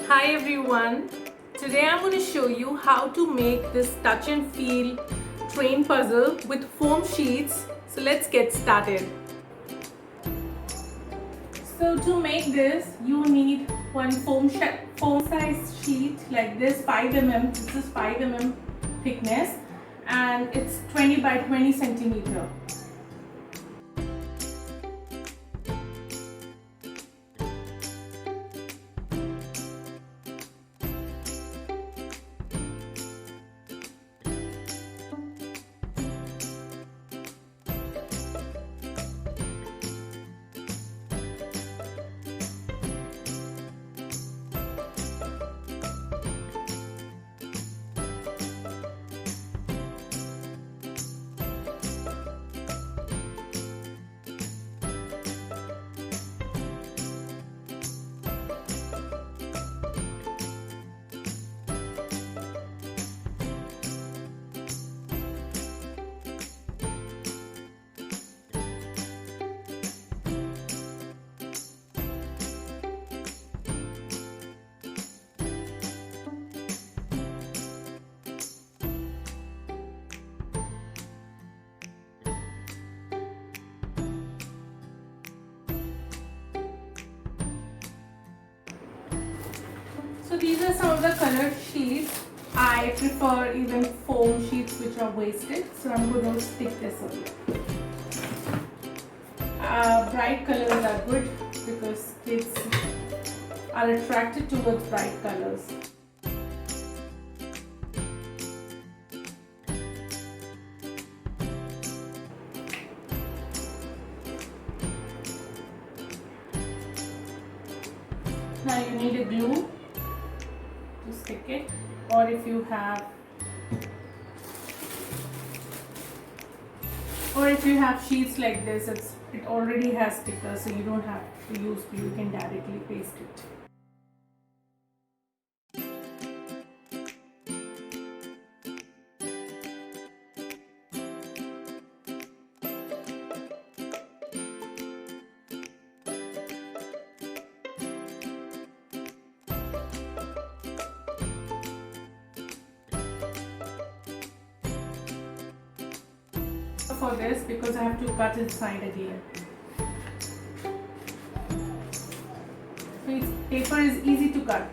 Hi everyone, today I'm going to show you how to make this touch and feel train puzzle with foam sheets. So let's get started. So to make this you need one foam size sheet like this, 5 mm. This is 5 mm thickness and it's 20 by 20 centimeter. So these are some of the colored sheets. I prefer even foam sheets which are wasted. So I'm going to stick this on. Bright colors are good because kids are attracted towards bright colors. Now you need a glue to stick it, or if you have sheets like this, it already has stickers, so you don't have to use glue, you can directly paste it. For this, because I have to cut inside again. So paper is easy to cut.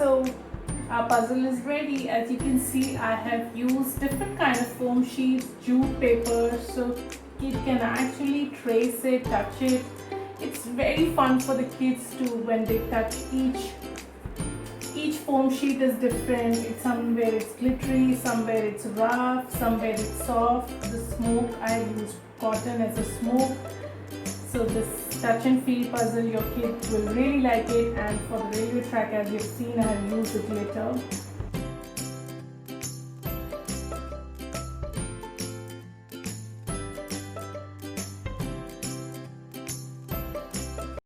So our puzzle is ready. As you can see, I have used different kind of foam sheets, jute paper, so kid can actually trace it, touch it. It's very fun for the kids to when they touch each foam sheet is different. It's somewhere it's glittery, somewhere it's rough, somewhere it's soft. The smoke, I used cotton as a smoke. So this touch and feel puzzle, your kids will really like it. And for the railway track, as you've seen, I have used the glitter.